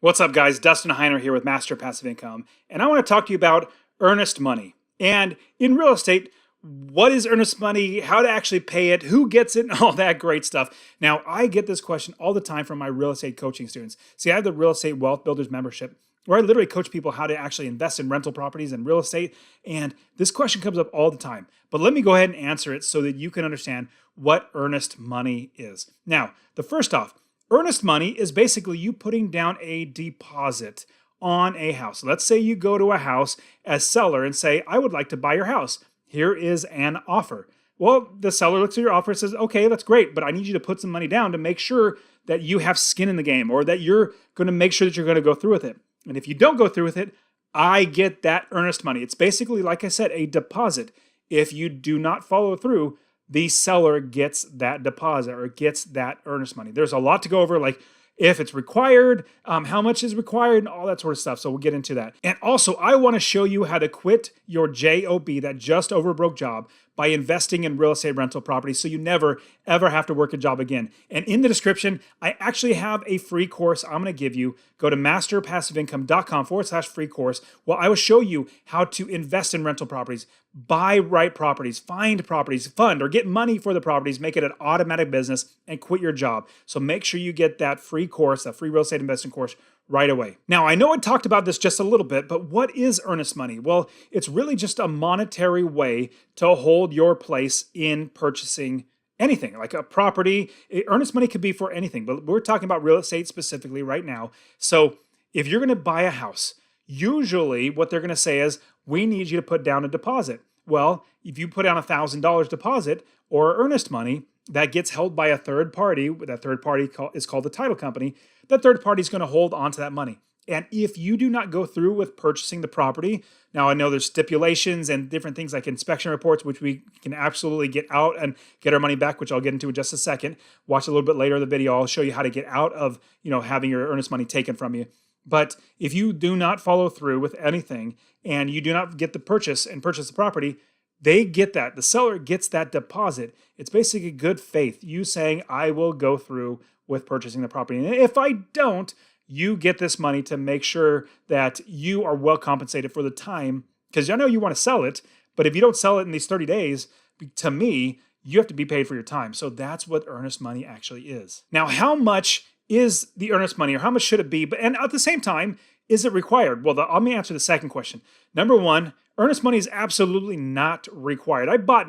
What's up, guys? Dustin Heiner here with Master Passive Income, and I want to talk to you about earnest money. And in real estate, what is earnest money, how to actually pay it, who gets it, and all that great stuff. Now, I get this question all the time from my real estate coaching students. See, I have the Real Estate Wealth Builders membership, where I literally coach people how to actually invest in rental properties and real estate. And this question comes up all the time. But let me go ahead and answer it so that you can understand what earnest money is. Now, the first off, earnest money is basically you putting down a deposit on a house. Let's say you go to a house as seller and say, I would like to buy your house. Here is an offer. Well, the seller looks at your offer and says, okay, that's great, but I need you to put some money down to make sure that you have skin in the game, or that you're going to make sure that you're going to go through with it. And if you don't go through with it, I get that earnest money. It's basically, like I said, a deposit. If you do not follow through, the seller gets that deposit or gets that earnest money. There's a lot to go over, like if it's required, how much is required, and all that sort of stuff. So we'll get into that. And also, I want to show you how to quit your JOB, that just over broke job, by investing in real estate rental properties so you never, ever have to work a job again. And in the description, I actually have a free course I'm going to give you. Go to masterpassiveincome.com/free course. Well, I will show you how to invest in rental properties, buy right properties, find properties, fund or get money for the properties, make it an automatic business, and quit your job. So make sure you get that free course, that free real estate investing course, right away. Now, I know I talked about this just a little bit, but what is earnest money? Well, it's really just a monetary way to hold your place in purchasing anything, like a property. Earnest money could be for anything, but we're talking about real estate specifically right now. So if you're going to buy a house, usually what they're going to say is, we need you to put down a deposit. Well, if you put down $1,000 deposit or earnest money, that gets held by a third party. That third party is called the title company. That third party is going to hold onto that money. And if you do not go through with purchasing the property, now I know there's stipulations and different things like inspection reports, which we can absolutely get out and get our money back, which I'll get into in just a second. Watch a little bit later in the video. I'll show you how to get out of, having your earnest money taken from you. But if you do not follow through with anything and you do not get the purchase the property, they get that. The seller gets that deposit. It's basically good faith. You saying, I will go through with purchasing the property. And if I don't, you get this money to make sure that you are well compensated for the time. Because I know you want to sell it, but if you don't sell it in these 30 days, to me, you have to be paid for your time. So that's what earnest money actually is. Now, how much is the earnest money, or how much should it be? And at the same time, is it required? Well, let me answer the second question. Number one, earnest money is absolutely not required. I bought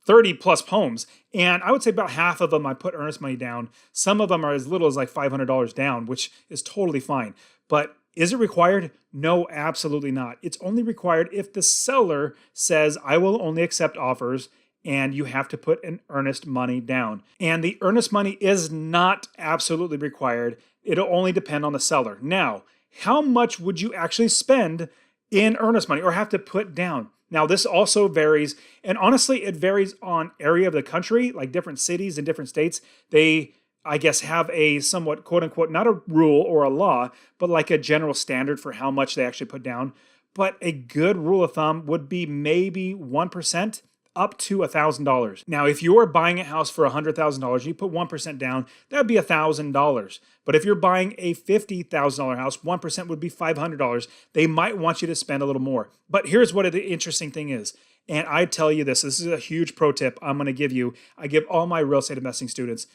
30 plus homes, and I would say about half of them I put earnest money down. Some of them are as little as like $500 down, which is totally fine. But is it required? No, absolutely not. It's only required if the seller says, I will only accept offers, and you have to put an earnest money down. And the earnest money is not absolutely required. It'll only depend on the seller. Now, how much would you actually spend in earnest money or have to put down? Now, this also varies, and honestly, it varies on area of the country, like different cities and different states. They, I guess, have a somewhat, quote unquote, not a rule or a law, but like a general standard for how much they actually put down. But a good rule of thumb would be maybe 1% up to $1,000. Now, if you're buying a house for $100,000, you put 1% down, that'd be $1,000. But if you're buying a $50,000 house, 1% would be $500. They might want you to spend a little more. But here's what the interesting thing is. And I tell you this is a huge pro tip I'm going to give you. I give all my real estate investing students.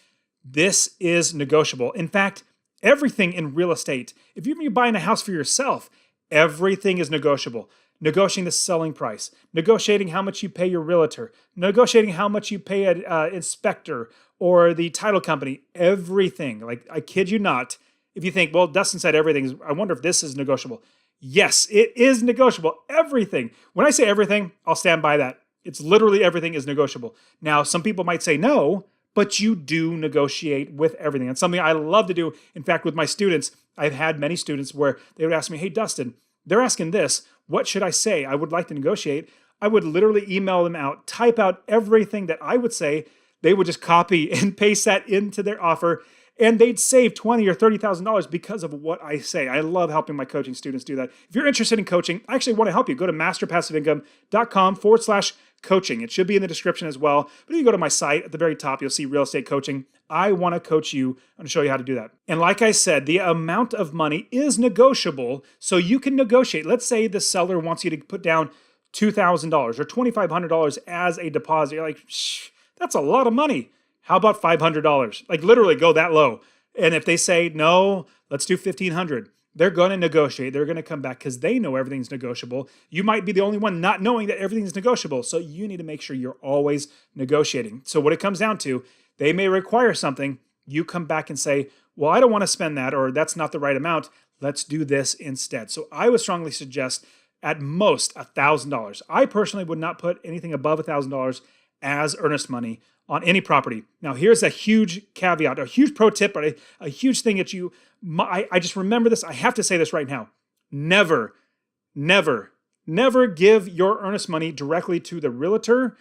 This is negotiable. In fact, everything in real estate, if you're buying a house for yourself, everything is negotiable. Negotiating the selling price, negotiating how much you pay your realtor, negotiating how much you pay an inspector or the title company, everything. Like, I kid you not. If you think, well, Dustin said everything, I wonder if this is negotiable. Yes, it is negotiable. Everything. When I say everything, I'll stand by that. It's literally everything is negotiable. Now, some people might say no, but you do negotiate with everything. It's something I love to do. In fact, with my students, I've had many students where they would ask me, hey, Dustin, they're asking this. What should I say? I would like to negotiate. I would literally email them out, type out everything that I would say. They would just copy and paste that into their offer. and they'd save $20,000 or $30,000 because of what I say. I love helping my coaching students do that. If you're interested in coaching, I actually want to help you. Go to masterpassiveincome.com/coaching. It should be in the description as well. But if you go to my site at the very top, you'll see real estate coaching. I want to coach you. I'm going to show you how to do that. And like I said, the amount of money is negotiable, so you can negotiate. Let's say the seller wants you to put down $2,000 or $2,500 as a deposit. You're like, shh, that's a lot of money. How about $500? Like literally go that low. And if they say, no, let's do $1,500, they're going to negotiate. They're going to come back because they know everything's negotiable. You might be the only one not knowing that everything's negotiable. So you need to make sure you're always negotiating. So what it comes down to, they may require something. You come back and say, well, I don't want to spend that, or that's not the right amount. Let's do this instead. So I would strongly suggest at most $1,000. I personally would not put anything above $1,000 as earnest money on any property. Now, here's a huge caveat, a huge pro tip, but a huge thing that I just remember this. I have to say this right now. Never, never, never give your earnest money directly to the realtor,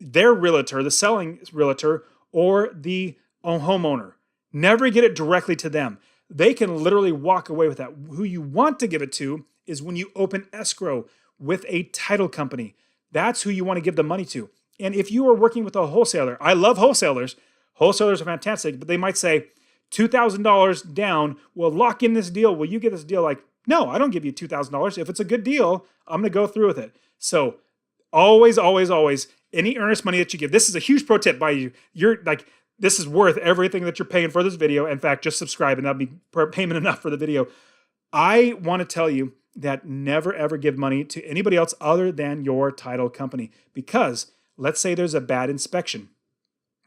their realtor, the selling realtor, or the homeowner. Never get it directly to them. They can literally walk away with that. Who you want to give it to is when you open escrow with a title company. That's who you want to give the money to. And if you are working with a wholesaler, I love wholesalers. Wholesalers are fantastic, but they might say $2,000 down. Will lock in this deal. Will you get this deal? Like, no, I don't give you $2,000. If it's a good deal, I'm going to go through with it. So always, always, always, any earnest money that you give. This is a huge pro tip by you. You're like, this is worth everything that you're paying for this video. In fact, just subscribe and that'll be payment enough for the video. I want to tell you that never, ever give money to anybody else other than your title company, because let's say there's a bad inspection.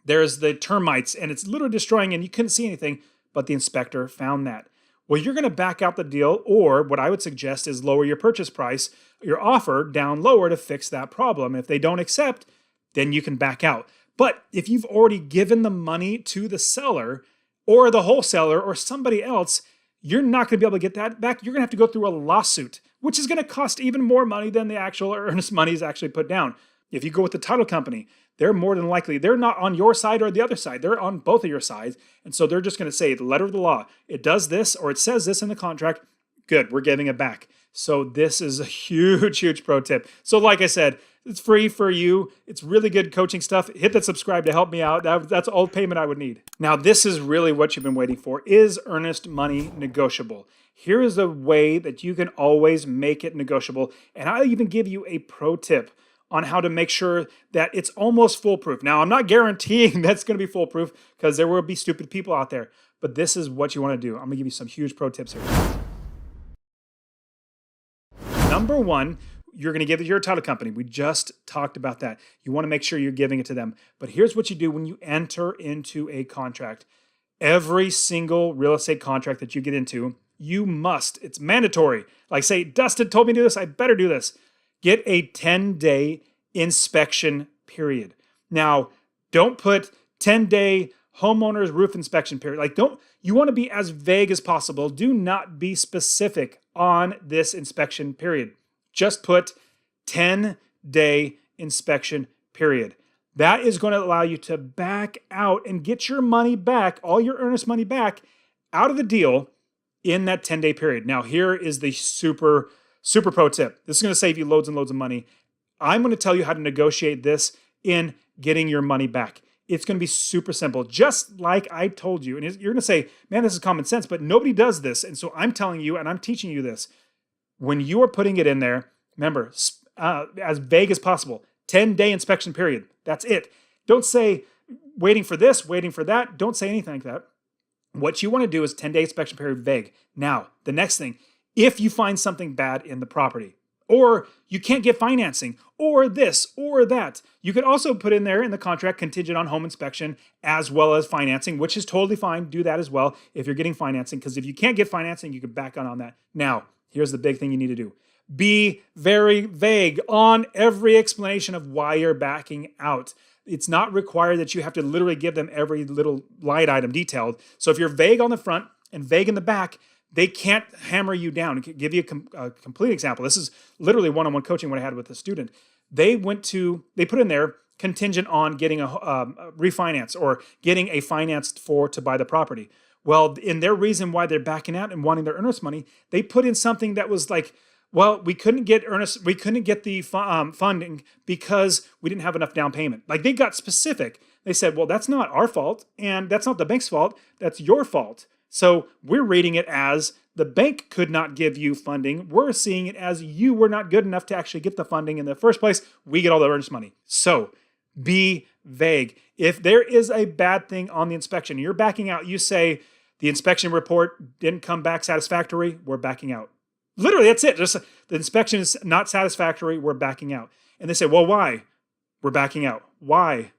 There's the termites and it's literally destroying and you couldn't see anything, but the inspector found that. Well, you're going to back out the deal, or what I would suggest is lower your purchase price, your offer down lower to fix that problem. If they don't accept, then you can back out. But if you've already given the money to the seller or the wholesaler or somebody else, you're not going to be able to get that back. You're going to have to go through a lawsuit, which is going to cost even more money than the actual earnest money is actually put down. If you go with the title company, they're more than likely, they're not on your side or the other side. They're on both of your sides. And so they're just going to say, the letter of the law, it does this, or it says this in the contract. Good, we're giving it back. So this is a huge, huge pro tip. So like I said, it's free for you. It's really good coaching stuff. Hit that subscribe to help me out. That's all payment I would need. Now, this is really what you've been waiting for. Is earnest money negotiable? Here is a way that you can always make it negotiable. And I'll even give you a pro tip on how to make sure that it's almost foolproof. Now, I'm not guaranteeing that's going to be foolproof because there will be stupid people out there, but this is what you want to do. I'm going to give you some huge pro tips here. Number one, you're going to give it to your title company. We just talked about that. You want to make sure you're giving it to them. But here's what you do when you enter into a contract. Every single real estate contract that you get into, you must, it's mandatory. Like say, Dustin told me to do this, I better do this. Get a 10-day inspection period. Now, don't put 10-day homeowner's roof inspection period. Like you want to be as vague as possible. Do not be specific on this inspection period. Just put 10-day inspection period. That is going to allow you to back out and get your money back, all your earnest money back out of the deal in that 10-day period. Now, here is the super pro tip. This is going to save you loads and loads of money. I'm going to tell you how to negotiate this in getting your money back. It's going to be super simple, just like I told you. And you're going to say, man, this is common sense, but nobody does this. And so I'm telling you, and I'm teaching you this. When you are putting it in there, remember, as vague as possible, 10-day inspection period. That's it. Don't say waiting for this, waiting for that. Don't say anything like that. What you want to do is 10-day inspection period vague. Now, the next thing, if you find something bad in the property, or you can't get financing, or this, or that, you could also put in there in the contract contingent on home inspection as well as financing, which is totally fine. Do that as well if you're getting financing, because if you can't get financing, you can back on that. Now, here's the big thing you need to do. Be very vague on every explanation of why you're backing out. It's not required that you have to literally give them every little line item detailed. So if you're vague on the front and vague in the back, they can't hammer you down. I'll give you a complete example. This is literally one-on-one coaching what I had with a student. They put in there contingent on getting a refinance or getting a finance to buy the property. Well, in their reason why they're backing out and wanting their earnest money, they put in something that was like, well, we couldn't get the funding because we didn't have enough down payment. Like they got specific. They said, well, that's not our fault and that's not the bank's fault. That's your fault. So we're reading it as the bank could not give you funding. We're seeing it as you were not good enough to actually get the funding in the first place. We get all the earnest money. So be vague. If there is a bad thing on the inspection, you're backing out, you say the inspection report didn't come back satisfactory, we're backing out. Literally, that's it. Just the inspection is not satisfactory, we're backing out. And they say, well, why? We're backing out. Why?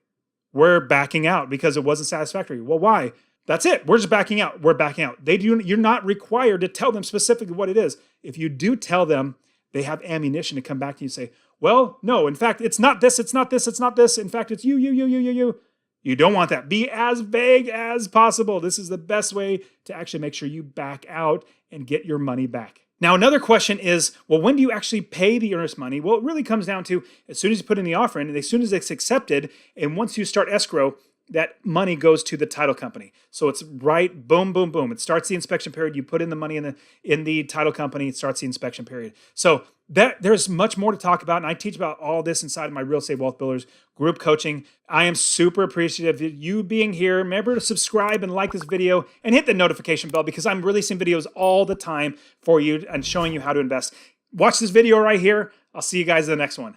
We're backing out because it wasn't satisfactory. Well, why? That's it. We're just backing out. We're backing out. You're not required to tell them specifically what it is. If you do tell them, they have ammunition to come back to you and say, well, no, in fact, it's not this, it's not this, it's not this. In fact, it's you. You don't want that. Be as vague as possible. This is the best way to actually make sure you back out and get your money back. Now, another question is, well, when do you actually pay the earnest money? Well, it really comes down to as soon as you put in the offer in, and as soon as it's accepted, and once you start escrow, that money goes to the title company. So it's right, boom, boom, boom. It starts the inspection period. You put in the money in the title company. It starts the inspection period. So there's much more to talk about, and I teach about all this inside of my Real Estate Wealth Builders group coaching. I am super appreciative of you being here. Remember to subscribe and like this video and hit the notification bell because I'm releasing videos all the time for you and showing you how to invest. Watch this video right here. I'll see you guys in the next one.